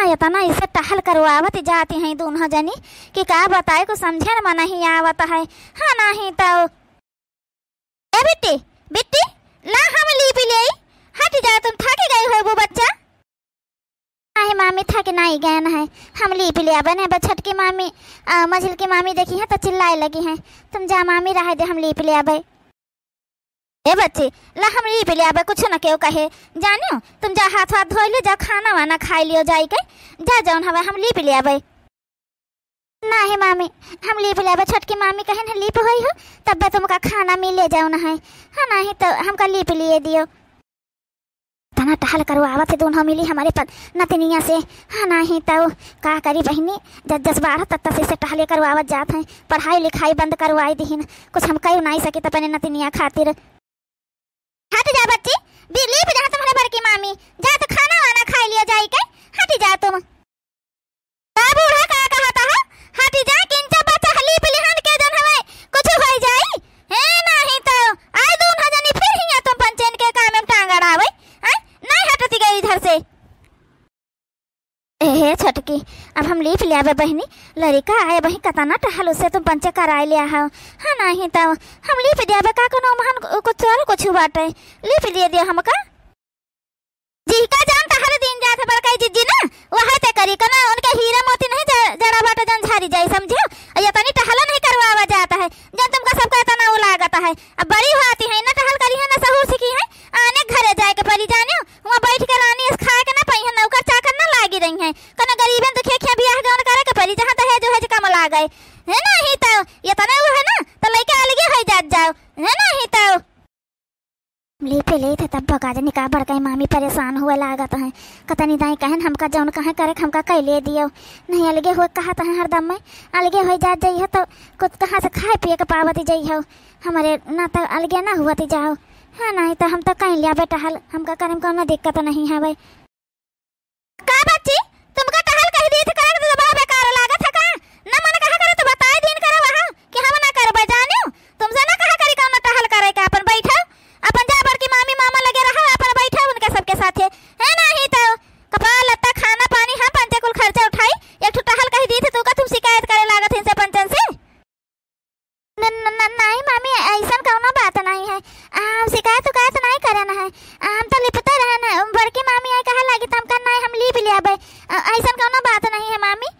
इतना इसे टहल करवावत जाती हैं दोनों जनी कि का बताए को समझे में नहीं आवत है। हाँ नहीं तो ए बिट्टी बिट्टी ला हम लीप ले हट जा, तुम थक गई हो वो बच्चा। नहीं मामी थक नहीं गए न है, हम लीप ले बने बछट की मामी मझिल की मामी देखी है तो चिल्लाए लगी हैं, तुम जा मामी रह दे हम लीप ले आबे। ए बच्चे ला हम लीप ले आबे, कुछ न क्यों कहे जानियो, तुम जा हाथ हाथ धो लियो, जा खाना वाना खाई लियो जाई के, जा जाओ हवा हम लीप ले आबे। नहीं मामी हम लीप ले आबे, छोटकी मामी कहे न लीप होई हो तब तुमका खाना मिले जाओ न है। हाँ नहीं तो हमका लीप लिए दियो। तना टहल करवावत है दोनों मिली हमारे नतनिया से। हाँ नहीं तो का करी बहनी, जब 10-12 तक से टहले करवावत जात हैं, पढ़ाई लिखाई बंद करवाई दीन, कुछ हम कह नहीं सके तो अपने नतनिया खातिर। हट जा बच्ची बिल्ली पे जा तुम्हारे भर की मामी, जा तो खाना वाना खाई लिया जाई के, हट जा तुम। का बूढ़ा का कहता है हट जा, किंचा बच्चा हली पे लिहान के जन हवे कुछ हो जाई है। नहीं तो आए दोनों जनी फिर हिया तुम पंचन के काम में टांग अड़ावे, नहीं हटती गई इधर से। ए छटकी अब हम लीप ले आवे बहनी, लड़का आए बही कतना टहल उससे तुम पंचे कराए लिया हो। हाँ नहीं तो हम लीप दे आवे का कोनो महान कुछ और कुछ बाटे लीप दे दियो हमका। जी का जान टहल दिन जात है बड़काई जिज्जी ना वह ते करी कना, उनके हीरे मोती नहीं जड़ा बाटा जन झारी जाए समझो। ये तनी टहल नहीं करवावा जाता है, जन तुमका सबका इतना वो लागता है। अब बड़ी होती है ना टहल करी है ना सहूर सीखी है, आने घरे जाए के परी जानियो, वहां बैठ के रानी इस खा के ना पई है, नौकर चाकर ना लागी रही है, कना गरीबन तो खे बियाह गवन करे के परी, जहां दहेज है कम ला गए है। नहीं तो ये तना वो है ना तो लइका अलगे हो जात जाओ है। नहीं तो लीपे ले थे तब बगाज निकाह बड़काई मामी परेशान हुए लागत है, कतनी दाई कहन हमका जौन कहे करे हमका कह ले दियो। नहीं अलगे हुए कहा तो हरदम में अलगे हो जात जाइ हो तो कुछ कहाँ से खाए पिए के पावती जाइ हो, हमारे ना तो अलगे ना हुआ जाओ। हाँ नहीं तो हम तो कहीं लिया बेटा हल हमका करे में कोनो दिक्कत नहीं है। भाई का बच्ची तुमका टहल कह दी थी करे तो बड़ा बेकार लागत है का, ना मन कहा करे तो बताई दिन करे वहां कि हम ना करबे जानियो, तुमसे ना कहा करी कोनो टहल करे का, अपन बैठो अपन जा बड़ की मामी मामा लगे रहा अपन बैठो उनके सबके साथ है। नहीं तो कपड़ा लत्ता खाना पानी हम पंचे कुल खर्चा उठाई, एक ठो टहल कह दी थी तो का तुम शिकायत करे लागत है इनसे पंचन से। नहीं मामी ऐसा कोनो बात नहीं है, हम शिकायत नहीं करना है, हम तो लिपते रहना है। बड़की मामी आई कहा लगी तुम करना है हम लीप ले आबे, ऐसा कोनो बात नहीं है मामी।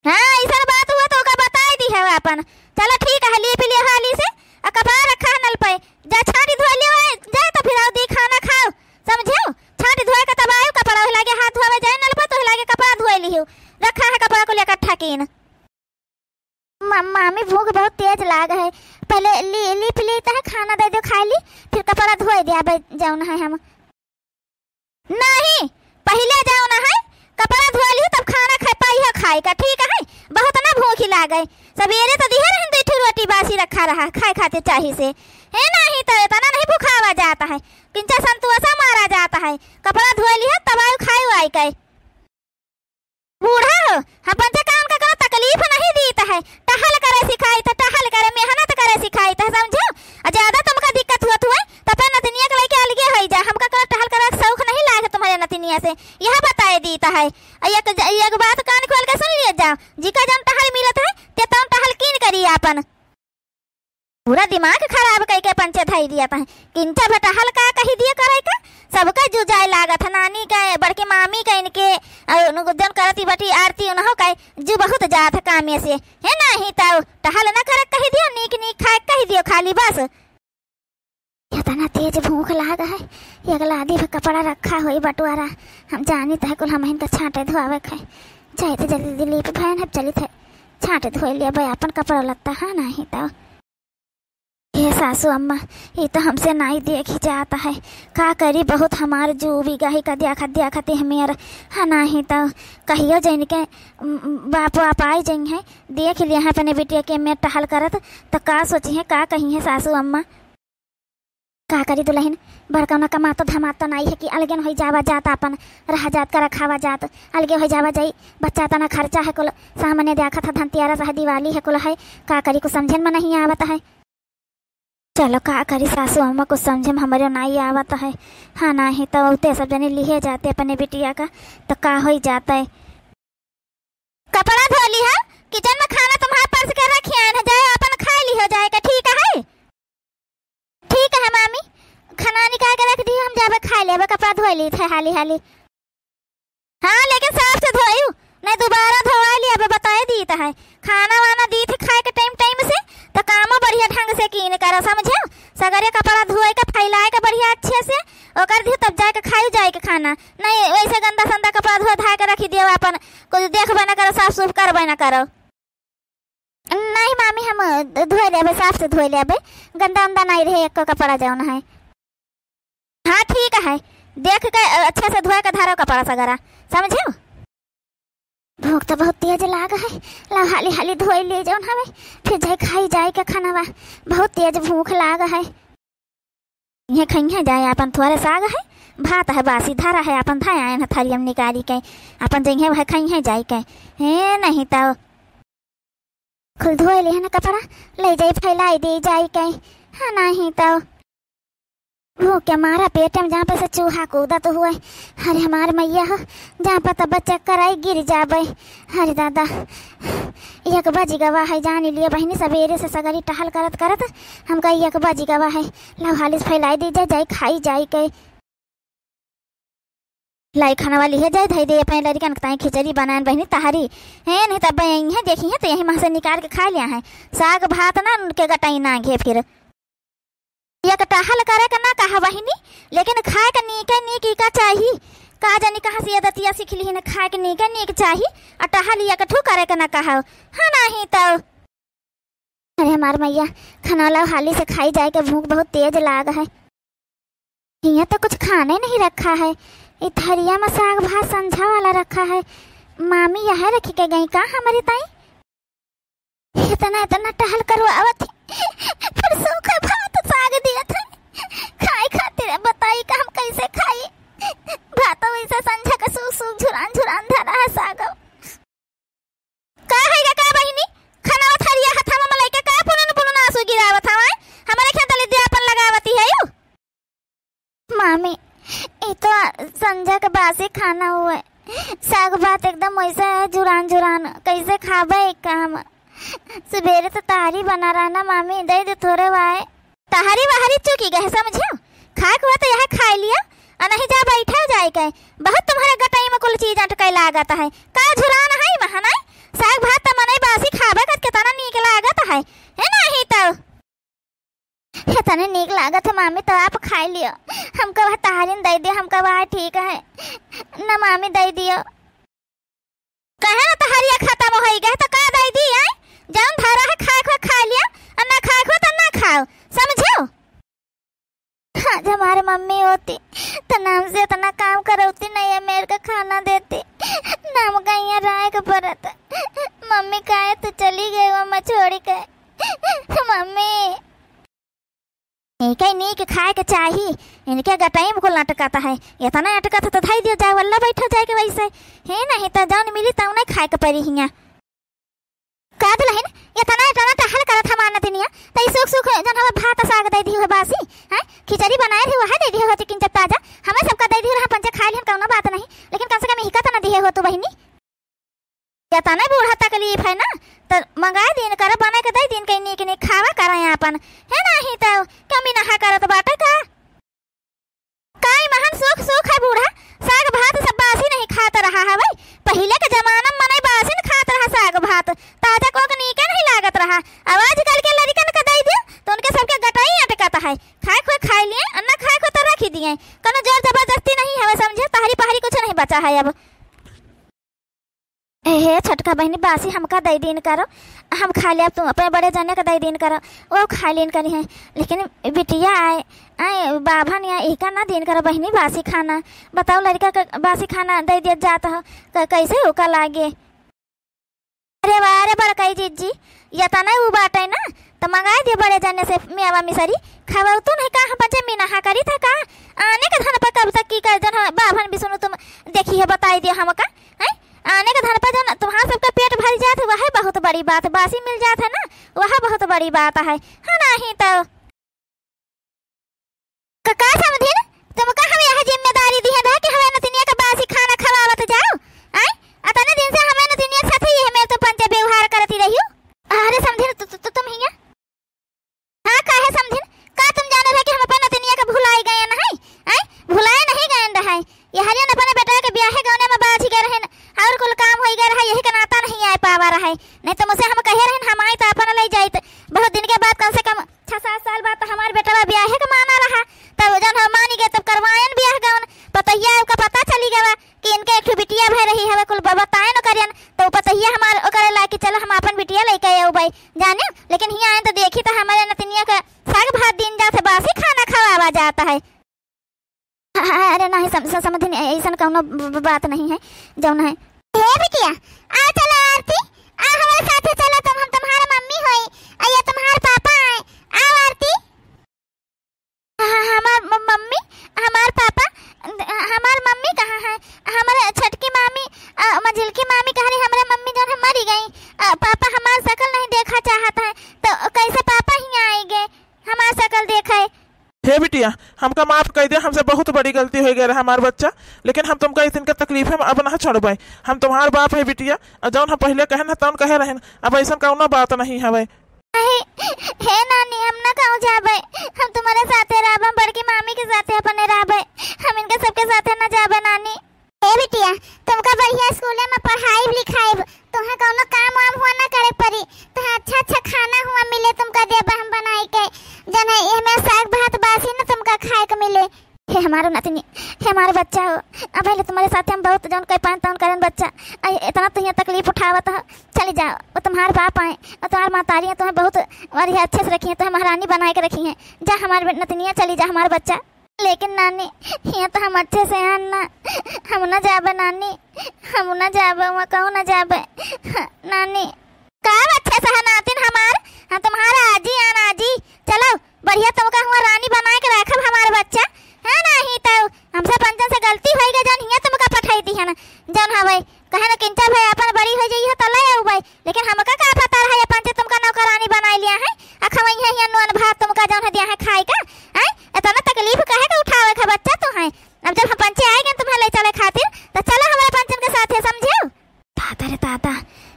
हाँ ऐसा बात हुआ तो का बताई दी है अपन, चलो ठीक है लीप ले हाली से कपड़ा रखा है नल पे, जा छाटी धो लियो जा तो फिर आओ दी खाना खाओ समझो, छाटी धोए का तब आयो कपड़ा लागे हाथ धोवे जाए नल पे तो लागे कपड़ा धोए लियो, रखा है कपड़ा को लेकर ठकीन। मामी भूख बहुत तेज लाग है, पहले लीप लेता है खाना दे दो खा ली फिर कपड़ा धोए दिया जाओ ना है हम। नहीं पहले जाओ ना है कपड़ा धो लियो तब खाना खा पाई है खाए का, ठीक है बहुत ना भूख लागे। सवेरे तो दिया रहन दो रोटी बासी रखा रहा खाए खाते चाहिए से है। नहीं तो इतना नहीं भूखावा जाता है, किंचा संतोषा मारा जाता है, कपड़ा धो लिया तब आयो खाए आई के। बूढ़ा हो हम पंचे काम का कोनो तकलीफ नहीं दीता है, टहल करे सिखाई तो टहल करे मेहनत करे सिखाई तो समझो। ज्यादा तुमका दिक्कत हुआ हुआ तो पे नतनिया के लेके अलगे हो जा, हमका कोनो टहल करे शौक नहीं लागे तुम्हारे नतनिया से, यह बताए दीता है। एक बात कान खोल के सुन लिया जाओ, जिका जन टहल मिलत है ते तुम टहल कीन करी अपन, पूरा दिमाग खराब करके पंचे धई दिया था। किंचा बेटा हल्का कही दिया करे का सबका जुजाए लागत है, नानी का बड़की मामी का इनके जन करती बटी आरती उन्हों का जू बहुत जात है कामे से है। नहीं तो टहल ना करे कही दियो, नीक नीक खाए कही दियो खाली बस। इतना तेज भूख लाग है, अगला आदि पे कपड़ा रखा हुई बटुआरा हम जानी तो कुल हम इनका छाटे धोआवे खाए जाए तो जल्दी जल्दी लीप भैन है चली थे छाटे धोए लिया भाई अपन कपड़ा लगता है। नहीं तो ये सासू अम्मा ये तो हमसे नहीं देखी जाता है, का करी बहुत हमारे जो भी गाही का दिया खाते हैं मेरा। हाँ नहीं तो कहियो जैन के बाप आप आई जई है देख लिया है अपने बेटिया के मैं टहल करत तो का सोची है का कही है सासू अम्मा। का करी दुल्हन बड़कौना कमा तो धमा तो नहीं है कि अलगन हो जावा जाता अपन रहा जात का रखावा जात अलगे हो जावा जाई, बच्चा तना खर्चा है कुल सामने देखा था धनतेरस है दिवाली है कुल है, का करी को समझन में नहीं आवता है। चलो का करी सासू अम्मा को समझे हमारे नहीं आवत है। हाँ नहीं तो उते सब जने लिए जाते अपने बिटिया का तो का हो जाता है। कपड़ा धो ली है, किचन में खाना तुम्हारे पास के रखी है, जाए अपन खा ली हो जाएगा। ठीक है ठीक है मामी, खाना निकाल के रख दी, हम जाबे खा लेबे। कपड़ा धो ली थे हाली हाली। हाँ लेकिन साफ से धोयू नहीं, दोबारा धोवा लिया अब बताए दी है। खाना वाना दी थी खाए के टाइम टाइम से तो कामो बढ़िया ढंग से कीन करो समझे। सगरे कपड़ा धोए के फैलाए के बढ़िया अच्छे से ओकर दी तब जाके खाई जाए के खाना, नहीं वैसे गंदा संदा कपड़ा धो धा के रखी दियो अपन कुछ देखबे ना करो, साफ सुफ करबे ना करो। नहीं मामी हम धोए लेबे, साफ से धोए लेबे, गंदा उंदा नहीं रहे एक कपड़ा जौन है। हाँ ठीक है, देख के अच्छे से धोए के धारो कपड़ा सगरा समझे। भूख तो बहुत तेज लाग है, ला हाली हाली धोए ले जाओ हमें, फिर जाए खाई जाए के खाना बा। बहुत तेज भूख लाग है। ये खइया जाए अपन थोड़े साग है, भात है बासी धारा है, अपन धाए आए न थाली हम निकाली के अपन जइहे वह खइया जाए के। हे नहीं तो खुद धोए ले ना कपड़ा ले जाए फैलाई दे जाए के। हाँ नहीं तो वो क्या मारा पेट में जहाँ पे से चूहा कूदा तो हुआ। अरे हमारे मैया हो, जहाँ पर तब चक्कर आई गिर जाबे। अरे दादा एक बाजी गवा है, जान लिए बहनी सवेरे से सगरी टहल करत करत हमका एक बाजी गवा है। लो हाली फैलाई दी जाए, जाए खाई जाए के लाई खाना वाली है, जाए धई दे अपने लड़कन ताई खिचड़ी बनान बहनी तहारी है। नहीं तब यही है देखी है तो यही वहाँ से निकाल के खा लिया है। साग भात ना उनके गटाई ना घे फिर एक टहल करे का ना कहा बहिनी, लेकिन खाए का नीक का चाहिए। का जानी कहाँ से दतिया सीख ली है, खाए के नीक चाहिए और टहल एक ठू करे का ना कहा। हाँ नहीं तो अरे हमार मैया खाना ला हाली से खाई जाए के, भूख बहुत तेज लाग है। यहाँ तो कुछ खाने नहीं रखा है, थरिया में साग भात संझा वाला रखा है। मामी यह रखी के गई का हमारी ताई, इतना टहल करवावत फिर सूखा भात साग दिया था खाई खातिर। बताई का हम कैसे खाई, भात वैसे संझा का सूख सूख झुरान झुरान धरा है साग। का है का बहिनी खाना थरिया हथा में मलाई के का पुनन पुनन आंसू गिरावत हवा हमारे खेतली दे अपन लगावती है यू। मामी ये तो संझा के बासी खाना हुआ, साग भात एकदम वैसे है झुरान झुरान, कैसे खाबे काम। सवेरे तो तारी बना रहा ना मामी, दे दे थोड़े वाए तारी बाहरी चुकी गए समझो। खाए हुआ तो यह खा लिया और नहीं जा बैठा जाए के। बहुत तुम्हारे गटाई में कुल चीज अटकाई लागत है, का झुरान है वहां नहीं। साग भात तो मने बासी खाबे कत कितना नीक लागत है नहीं तो इतने नीक लागत है मामी तो आप खा लियो। हमको वह तारीन दे दियो, हमको वह ठीक है ना मामी दे दियो। कहे ना तहारिया खत्म हो गए तो का दे दी है, जान धारा है खाए खा लिया और ना खाए तो ना खाओ समझो। आज हमारे मम्मी होती तो नाम से इतना काम करती नहीं है, मेरे को खाना देती नाम कहीं राय के परत। मम्मी काहे तो चली गई वो मैं छोड़ी के। मम्मी नीक खाए के चाहिए, इनके गटाई में कुल अटकाता है, इतना अटकाता तो धाई दियो जाए वल्ला बैठा जाए के वैसे है नहीं तो जान मिली तो नहीं खाए के परी हिया। का दुल्हन इतना टहल करत हम आना दिनिया तई सुख सुख जन हम भात साग दे दी हो बासी हैं, खिचड़ी बनाए थे वह दे दी हो चिकन ताजा हमें सबका दे दी हम पंचे खा ली, हम कोनो बात नहीं, लेकिन कम से कम हिका तो ना दिए हो तू बहिनी। या नहीं बूढ़ा तकलीफ है ना तो मंगा दिन कर बना के दे दिन कहीं नीक खावा कर अपन है नहीं तो कमी नहा करत बाटे का काई महान सुख सुख है। बूढ़ा साग भात सब बासी नहीं खाता रहा है भाई, पहले के जमाना में मने बासी नहीं खाता रहा साग भात, ताजा को नीके नहीं लागत रहा। आवाज कल के लड़कन का दे दियो तो उनके सबके गटाई अटकाता है, खा लिए अन्ना खाए को तो रख दिए, कोनो जोर जबरदस्ती नहीं है समझे। तहरी पहरी कुछ नहीं बचा है अब। हे छटका बहनी बासी हमका दे दिन करो, हम खा लिया, तुम अपने बड़े जाने का दे दिन करो वो खा लेन करी है, लेकिन बिटिया आए बाबा ने एक ना दिन करो बहनी बासी खाना। बताओ लड़का का बासी खाना दे दिया जाता हो कैसे होका लागे। अरे वाह रे बड़कई जीजी या तो नहीं वो बात है ना तो मंगा दिए बड़े जाने से मेवा मिसरी खावा तू नहीं कहा बच्चे मीना हा करी था का आने का धन पर कब तक की कर जन बाभन भी सुनो तुम देखी है बताई दिया हमका है आने का धन पर जन तुम्हारा सबका पेट भर जात वह बहुत बड़ी बात, बासी मिल जात है ना वह बहुत बड़ी बात है। हाँ नहीं तो का समझिन तुमका हम यह जिम्मेदारी दी है कि हमें नतिनिया का बासी खाना खवावत जाओ। आय अतने दिन से हमें नतिनिया के साथ ही है मैं तो पंच व्यवहार करती रही हूं। अरे समझिन तुम हिया हां काहे समझिन का तुम जाने रहे कि हम अपन नतिनिया का भुलाई गए न है। आय भुलाए नहीं गए न है ये हरियन अपने बेटा के ब्याह गौने में बाजी गए रहन और कुल काम होई गए रहा यही का नाता नहीं आ पावा रहा है। नहीं तो मुझसे हम कहे रहन हम आई तो अपन ले जाइत बहुत दिन के बाद कम से कम 6-7 साल बाद तो हमार बेटा ब्याह के माना रहा तब जन हम मानी गए तब करवायन ब्याह गौन पतैया का पता चली गया कि इनके एक बिटिया भय रही है कुल बताए न करियन तो पतैया हमार ओकरे ला कि चलो हम अपन बिटिया लेके आयो भाई जाने लेकिन हिया आए तो देखी तो हमारे नतिनिया का साग भात दिन जाते बासी खाना खवावा जाता है। अरे नहीं समझ नहीं ऐसा कौनो बात नहीं है जौन है हे बिटिया आ चला आरती आ हमारे साथ चला तुम हम तुम्हारा मम्मी होई आ ये तुम्हारे पापा आए आ आरती हमार मम्मी हमार पापा हमार मम्मी कहाँ है हमारे छटकी मामी मंझिलकी मामी कह रही हमारे मम्मी जो है मरी गई पापा हमार शकल नहीं देखा चाहता है तो कैसे पापा ही आएंगे हमार शकल देखे। हे बिटिया हमका माफ कर दे हमसे बहुत बड़ी गलती हो गई हमार बच्चा लेकिन हम तुमका इतन का तकलीफ है अब ना छोड़बे हम तुम्हार बाप है बिटिया जौन हम पहले कहे ना तौन कहे रहन अब ऐसा कौनो बात नहीं हवे। हे नानी हम ना कहूं जाबे हम तुम्हारे साथे रहबे बड़की मामी के साथे अपने रहबे हम इनके सबके साथे ना जाबे नानी। हे बिटिया तुमका बढ़िया स्कूल में पढ़ाई लिखाई तुम्हें कौनो काम वाम हुआ ना करे पड़ी तो अच्छा खाना हुआ मिले तुमका देबे हम बनाई के जने एमे साग भात बासी ना तुमका खाए के मिले। हे हमारा नतनी हे हमारा बच्चा हो अब पहले तुम्हारे साथ हम बहुत जौन कई पान तौन करन बच्चा इतना तो यहाँ तकलीफ उठावत है चली जाओ वो तुम्हारे बाप आए और तुम्हारी मातारी है तुम्हें बहुत बढ़िया अच्छे से रखी है तुम्हें महारानी बना के रखी है जा हमारे नतनिया चली जा हमारा बच्चा। लेकिन नानी यहाँ तो हम अच्छे से हैं ना हम ना जाबे नानी हम ना जाबे वहाँ कहूँ ना जाबे नानी कब अच्छे से है नातिन हमार हाँ तुम्हारा आजी आना आजी चलो बढ़िया तुमका हुआ रानी बना के रखब हमारा बच्चा है नहीं तो हमसे पंचन से गलती हो गई जन हिया तुमका पठाई दी है ना जन हवे कहे ना किंचा भाई अपन बड़ी हो जाइए तो ले आऊ भाई लेकिन हमका का पता रहा ये पंच तुमका नौकरानी बना लिया है अखवई है हिया नोन भात तुमका जन दिया है खाई का हैं इतना तकलीफ काहे का उठावे का बच्चा तो है अब जब हम पंचे आएंगे तुम्हें ले चले खातिर तो चलो हमारे पंचन के साथ है समझो। ताता रे ताता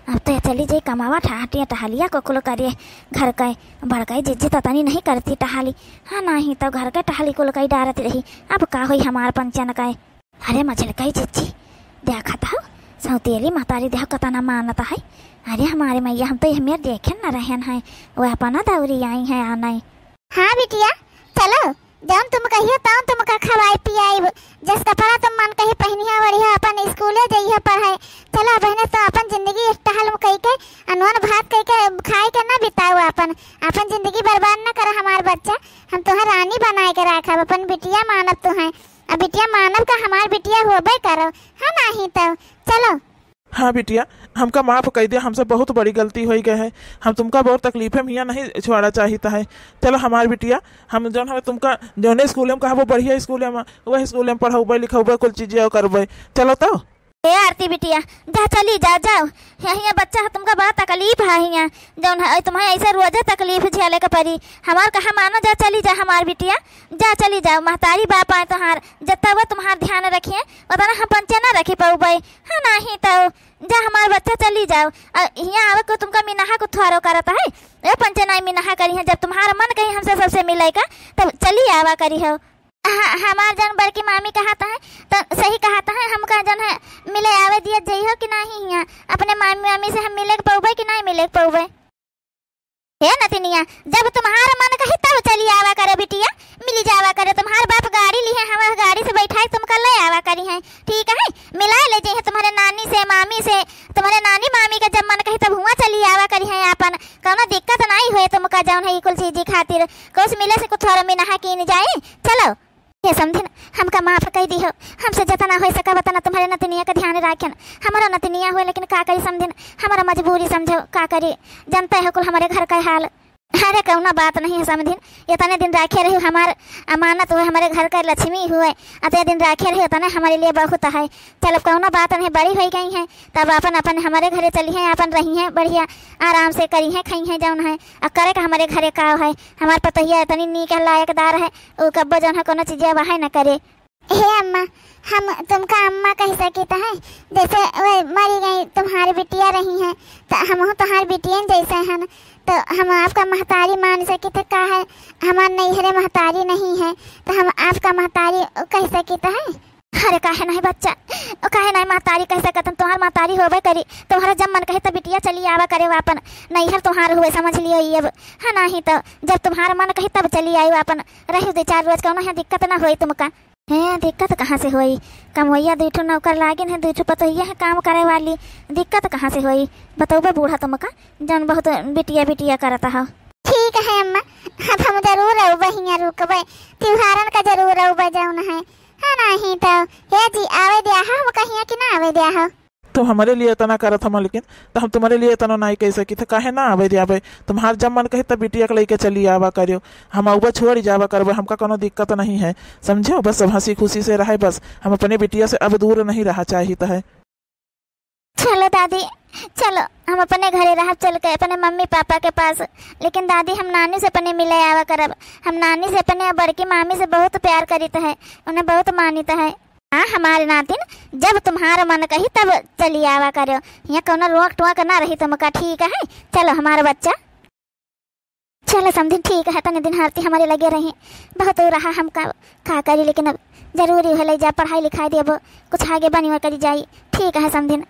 अब तो चली जाए कमावा ठहाटिया टहालिया को कुल करिए घर का बड़काई जिज्जी ततानी नहीं करती टहाली हाँ नहीं तो घर के टहाली कुल कई डारती रही अब का हुई हमार पंचन का। अरे मछलकाई जिज्जी देखा था सौतेली महतारी देह कतना मानता है अरे हमारे मैया हम तो हमें देखे न रहन है वो अपना दौरी आई है आना। हाँ बिटिया चलो जब तुम कहियो तब तुमका खवाई पियाई जस कपड़ा तुम मन कही पहनिया वरिया अपन स्कूले जइया पढ़ाई चलो बहने तो अपन जिंदगी टहल में कई के अनवन भात कई के खाई के ना बिताओ अपन जिंदगी बर्बाद ना कर हमार बच्चा हम तुम्हें रानी बनाए के रखब अपन बिटिया मानब तुम्हें अब बिटिया मानब का हमार बिटिया होबे करो है नहीं तो चलो। हाँ बिटिया हमका माफ कर दिया हमसे बहुत बड़ी गलती हो गई है हम तुमका बहुत तकलीफ है मियाँ नहीं छोड़ा चाहता है चलो हमारी बिटिया हम जौन हमें तुमका जौने स्कूल में कहा वो बढ़िया स्कूल में वही स्कूल में पढ़ाऊबे लिखाऊबे कुल चीजें करबे चलो तो। ए आरती बिटिया जा चली जा जाओ यहाँ बच्चा तुमका बड़ा तकलीफ है यहाँ जौन है तुम्हें ऐसे रोजे तकलीफ झेले के पड़ी हमार कहा मानो जा चली जा हमार बिटिया जा चली जाओ महतारी बाप आए तुम्हार जब वो तुम्हार ध्यान रखिए उतना हम पंचे ना रखी पाऊबे हाँ नहीं तो जा हमार बच्चा चली जाओ यहाँ आवे को तुमका मिनाहा को थोरो करता है ये पंचे नहीं मिनाहा करी है जब तुम्हारा मन कहीं हमसे सबसे मिलेगा तब चली आवा करी हो। हमार जन बड़की मामी कहता है तो सही कहता है हमका जन है मिले आवे दिया जइहो कि नहीं यहाँ अपने मामी मामी से हम मिले पौबे कि नहीं मिले पौबे। हे नतिनिया जब तुम्हारा मन कही तब चली आवा करे बिटिया मिली जावा करे तुम्हारे बाप गाड़ी ली है हमारे गाड़ी से बैठाई तुमका ले आवा करी है ठीक है मिला ले जाइए तुम्हारे नानी से मामी से तुम्हारे नानी मामी का जब मन कही तब हुआ चली आवा करी है अपन कोनो दिक्कत नहीं हुए तुमका जौन है कुल चीज खातिर कुछ मिले से कुछ थोड़ा मिनाहा की जाए चलो ये समझिन हमका माफ कर दी हो हमसे जितना हो सका बताना तुम्हारे नतनिया का ध्यान रखन हमारा नतनिया हुए लेकिन का करी समझिन हमारा मजबूरी समझो का करी जानते हो कुल हमारे घर का हाल अरे कौना बात नहीं है समझिन, इतने दिन रखे रही हमार अमानत हुए, हमारे घर का लक्ष्मी हुए, इतने दिन रखे रही उतने हमारे लिए बहुत है। चलो कौना बात नहीं, बड़ी हो गई है तब अपन अपन हमारे घरे चली हैं, अपन रही हैं बढ़िया आराम से करी हैं खाई हैं जौन है। अब करे का हमारे घरे का है, हमारे पतैया इतनी नीक लायकदार है, वो कब्बो जौन है कोनो चीज़ वह न करे। हे अम्मा, हम तुमका अम्मा कह सकते हैं, जैसे वो मरी गई तुम्हारी बिटिया रही हैं तो हम तुम्हारी बिटिया जैसे हैं, तो हम आपका महतारी मान सकते का है। हमारे नैहरे महतारी नहीं है तो हम आपका महतारी कह सकते हैं। अरे काहे नहीं बच्चा, काहे नहीं महतारी कह सकत, तुम्हार महतारी होबे करी, तुम्हारा जब मन कहे तो बिटिया चली आवा करे वापन, नैहर तुम्हार हुए समझ लियो ये अब। हाँ नहीं तो जब तुम्हारा मन कहे तब चली आई वापन, रही 2-4 रोज कौन है दिक्कत ना हुई तुमका। है दिक्कत कहाँ से हुई, कमवैया 2 नौकर लागिन है, 2 पतोहिया है काम करे वाली, दिक्कत कहाँ से हुई बताओ बूढ़ा तुमका जौन बहुत बिटिया बिटिया करता हो। ठीक है अम्मा, अब हम जरूर आऊबे, हियाँ रुकबे, त्योहारन का जरूर आऊबे जौन है। हाँ नहीं तो हे जी आवे दिया हम कहिया कि ना आवे दिया हो। तो हमारे लिए इतना करत हम, लेकिन तो हम तुम्हारे लिए इतना नहीं कह सकी थे, काहे ना आवे दियाबे, तुम्हार जब मन कहे तब बिटिया के लेके चली आवा करियो, हम आऊबा छोड़ जावा करबे, हमका कोनो दिक्कत नहीं है समझो। बस सब हंसी खुशी से रहे, बस हम अपने बिटिया से अब दूर नहीं रहा चाहिए है। चलो दादी चलो हम अपने घरे रह चल के अपने मम्मी पापा के पास, लेकिन दादी हम नानी से अपने मिले आवा करब, हम नानी से अपने बड़की मामी से बहुत प्यार करीत है, उन्हें बहुत मानित है। हाँ हमारे नातिन जब तुम्हारा मन कही तब चली आवा करो, यहाँ कोनो रोक टोक ना रही तुमका, ठीक है। चलो हमारा बच्चा चलो समझिन, ठीक है तने दिन हारती हमारे लगे रही, बहुत रहा हम का करी, लेकिन अब जरूरी है ले जा पढ़ाई लिखाई देबो, कुछ आगे बनी करी जाई, ठीक है समझिन।